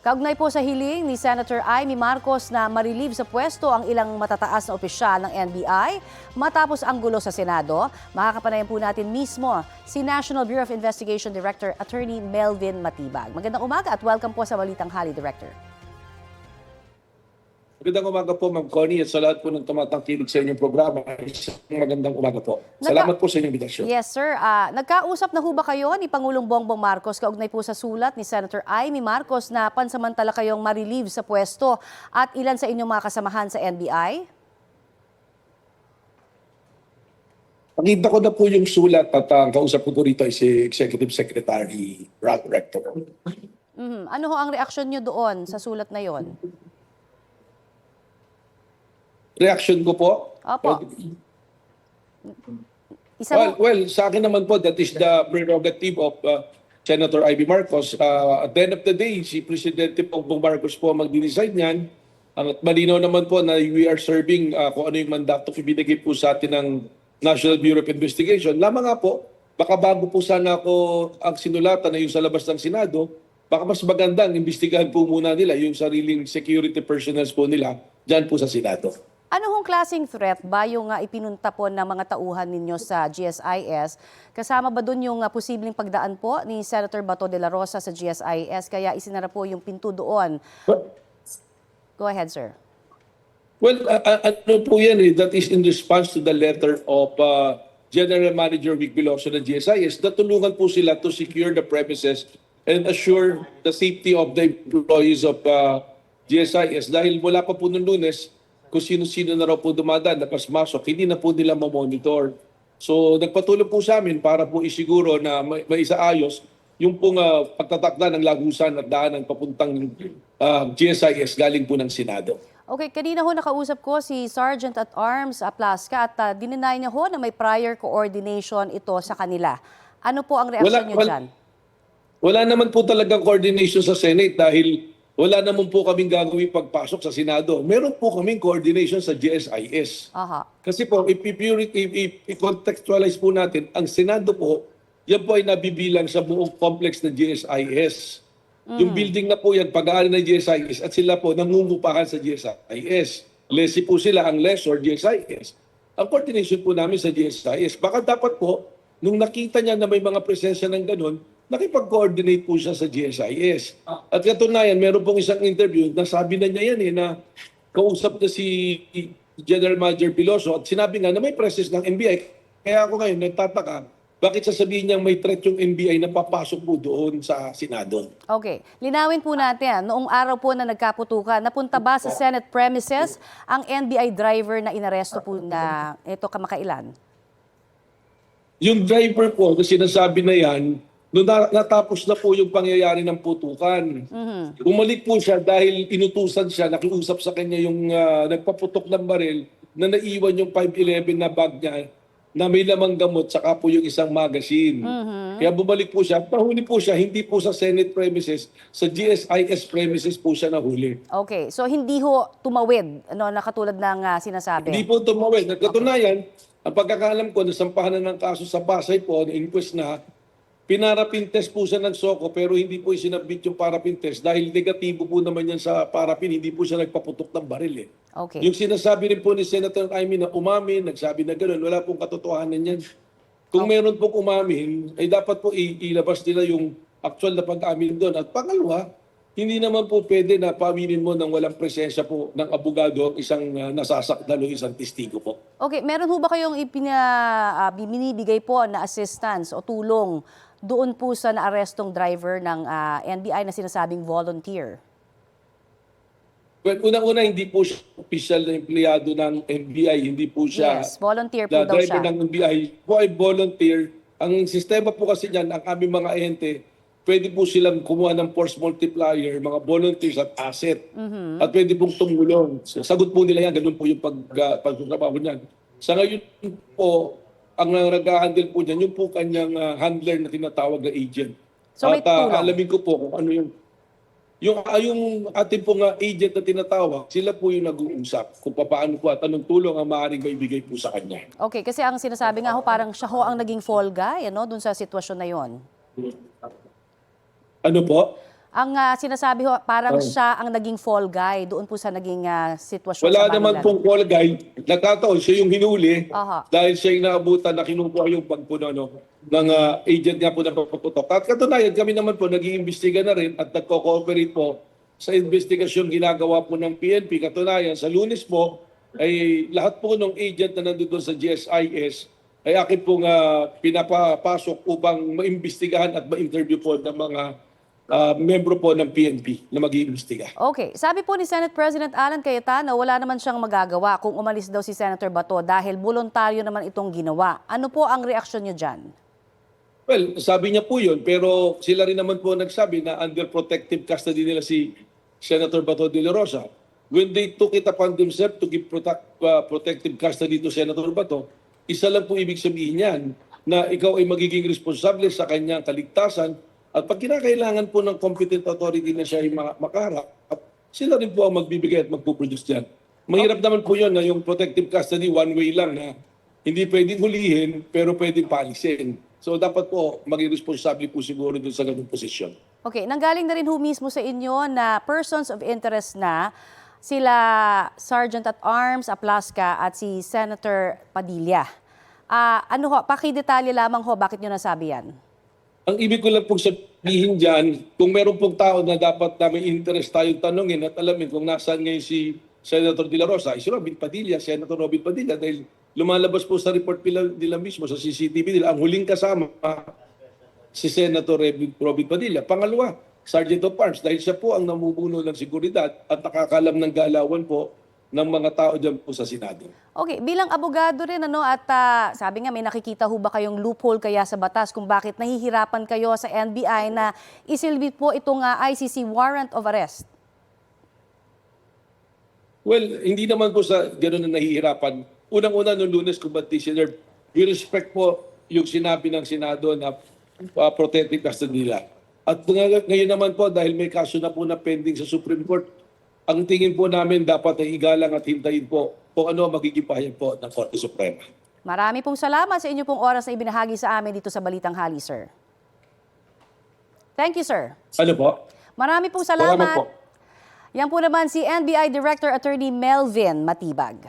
Kaugnay po sa hiling ni Senator Amy Marcos na ma-relieve sa pwesto ang ilang matataas na opisyal ng NBI matapos ang gulo sa Senado, makakapanayan po natin mismo si National Bureau of Investigation Director Attorney Melvin Matibag. Magandang umaga at welcome po sa Balitang Hali, Director. Magandang umaga po, Ma'am Connie, at sa lahat po ng tumatangkilig sa inyong programa. Magandang umaga po. Salamat po sa inyong invitation. Yes, sir. Nagkausap na ho ba kayo ni Pangulong Bongbong Marcos kaugnay po sa sulat ni Senator Amy Marcos na pansamantala kayong ma-relieve sa pwesto at ilan sa inyong mga kasamahan sa NBI? Nakita ko na po yung sulat at kausap ko po rito ay si Executive Secretary Ralph Rector. Ano ho ang reaksyon nyo doon sa sulat na yon? Reaction ko po? Opo. Isa Well, sa akin naman po, that is the prerogative of Senator Amy Marcos. At the end of the day, si Presidente Bongbong Marcos po mag-decide niyan. At malinaw naman po na we are serving kung ano yung mandato ibinigay po sa atin ng National Bureau of Investigation. Lamang nga po, baka bago po sana ako ang sinulatan na yung sa labas ng Senado, baka mas magandang imbestigahan po muna nila yung sariling security personnel po nila dyan po sa Senado. Ano hong klaseng threat ba yung ipinunta po ng mga tauhan ninyo sa GSIS? Kasama ba doon yung posibleng pagdaan po ni Senator Bato de la Rosa sa GSIS kaya isinara po yung pinto doon? Go ahead, sir. Well, ano po yan that is in response to the letter of General Manager Vic Veloso ng GSIS na tulungan po sila to secure the premises and assure the safety of the employees of GSIS dahil wala pa po noong Lunes kung sino-sino na raw po dumadaan na pasmasok, hindi na po nila mamonitor. So nagpatulong po sa amin para po isiguro na may isaayos yung pong pagtatakda ng lagusan at daanan papuntang GSIS galing po ng Senado. Okay, kanina ho nakausap ko si Sergeant at Arms Plaska at dininay niya ho na may prior coordination ito sa kanila. Ano po ang reaksyon niyo dyan? Wala naman po talagang coordination sa Senate dahil wala naman po kaming gagawin pagpasok sa Senado. Meron po kaming coordination sa GSIS. Aha. Kasi po, i-contextualize po natin, ang Senado po, yan po ay nabibilang sa buong complex ng GSIS. Yung building na po yan, pag-aari ng GSIS at sila po nangungupahan sa GSIS. Lesi po sila ang lessor GSIS. Ang coordination po namin sa GSIS, baka dapat po, nung nakita niya na may mga presensya ng ganun, nakipag-coordinate po siya sa GSIS. At katunayan, meron pong isang interview na sabi na niya yan na kausap na si General Manager Veloso at sinabi nga na may presence ng NBI. Kaya ako ngayon nagtataka, bakit sasabihin niyang may threat yung NBI na papasok po doon sa Senado? Okay. Linawin po natin, noong araw po na nagkaputukan, napunta ba sa Senate premises ang NBI driver na inaresto po na ito kamakailan? Yung driver po, na sinasabi na yan, nung natapos na po yung pangyayari ng putukan. Bumalik po siya dahil inutusan siya, nakiusap sa kanya yung nagpaputok ng baril na naiwan yung 511 na bag niya na may lamang gamot saka po yung isang magazine. Kaya bumalik po siya. Nahuli po siya, hindi po sa Senate premises, sa GSIS premises po siya nahuli. Okay. So hindi ho tumawid, na katulad ng sinasabi? Hindi po tumawid. Nagkatunayan, ang pagkakaalam ko, nasampahan na ng kaso sa Pasay po, na-inquest na, pinarapin test po siya ng SOCO pero hindi po isinabit yung parapin test dahil negatibo po naman yan sa parapin, hindi po siya nagpaputok ng baril . Okay. Yung sinasabi rin po ni Senator Amy na umamin, nagsabi na gano'n, wala pong katotohanan yan. Kung meron pong umamin, ay dapat po ilabas nila yung actual na pag-amin doon. At pangalawa, hindi naman po pwede na paaminin mo nang walang presensya po ng abogado ang isang nasasakdal o isang testigo po. Okay, meron ho ba kayong binibigay po na assistance o tulong doon po sa naarestong driver ng NBI na sinasabing volunteer? Well, unang-una, hindi po siya official na empleyado ng NBI. Hindi po siya, Yes, volunteer po daw driver siya. ng NBI po ay volunteer. Ang sistema po kasi dyan, ang aming mga ahente, pwede po silang kumuha ng force multiplier, mga volunteers at asset. At pwede pong tumulong. Sagot po nila yan, ganun po yung pagtrabaho niyan. Sa ngayon po, ang nag-handle po niyan, yung po kanyang handler na tinatawag na agent. So may At tulong? alamin ko po kung ano yung ating pong agent na tinatawag, sila po yung nag-uusap kung paano po at anong tulong ang maaaring maibigay po sa kanya. Okay, kasi ang sinasabi nga ho, parang siya ho ang naging fall guy, dun sa sitwasyon na yon. Ano po? Ang sinasabi ho, parang siya ang naging fall guy doon po sa naging sitwasyon Wala sa naman Banilan. pong call guy. Nagkataon siya yung hinuli Aha. dahil siya yung naabutan na kinukuha yung pagpuno ng agent nga po ng pagputok. At katunayan, kami naman po nag-iimbestiga na rin at nagko-cooperate po sa investigasyon ginagawa po ng PNP. Katunayan, sa Lunes po, ay lahat po ng agent na nandun sa GSIS ay akin pong pinapapasok upang maimbestigahan at ma-interview po ng mga membro po ng PNP na mag-iimbestiga. Okay. Sabi po ni Senate President Alan Cayetano, wala naman siyang magagawa kung umalis daw si Senator Bato dahil voluntaryo naman itong ginawa. Ano po ang reaksyon niyo dyan? Well, sabi niya po yun, pero sila rin naman po nagsabi na under protective custody nila si Senator Bato de la Rosa. When they took it upon themselves to give protective custody to Senator Bato, isa lang po ibig sabihin yan na ikaw ay magiging responsable sa kanyang kaligtasan at pag kinakailangan po ng competent authority na siya ay makaharap, sila rin po ang magbibigay at magpuproduce dyan. Mahirap naman po yun na yung protective custody one way lang na hindi pwedeng hulihin pero pwedeng paalisin. So dapat po maging responsable po siguro dun sa ganung posisyon. Okay. Nanggaling na rin ho mismo sa inyo na persons of interest na sila Sergeant at Arms Aplaska at si Senator Padilla. Ano ho, pakidetalye lamang ho, bakit nyo nasabi yan? Ang ibig ko lang pong sabihin dyan, kung meron pong tao na dapat namin interest tayong tanungin at alamin kung nasaan ngayon si Senator De La Rosa, si Robin Padilla, Senator Robin Padilla, dahil lumalabas po sa report nila mismo, sa CCTV nila, ang huling kasama si Senator Robin Padilla. Pangalawa, Sergeant of Arms, dahil siya po ang namumuno ng seguridad at nakakalam ng galawan po ng mga tao dyan po sa Senado. Okay, bilang abogado rin at sabi nga may nakikita ho ba kayong loophole kaya sa batas kung bakit nahihirapan kayo sa NBI na isilbit po itong ICC warrant of arrest? Well, hindi naman po sa gano'n na nahihirapan. Unang-una noong Lunes, Combatisyoner, we respect po yung sinabi ng Senado na protective custody nila. At ngayon naman po, dahil may kaso na po na pending sa Supreme Court, ang tingin po namin dapat ay igalang at hintayin po kung ano ang magiging pahayag po ng Korte Suprema. Marami pong salamat sa inyo pong oras na ibinahagi sa amin dito sa Balitang Hali, sir. Thank you, sir. Ano po? Marami pong Salamat salamat. po. Yan po naman si NBI Director Attorney Melvin Matibag.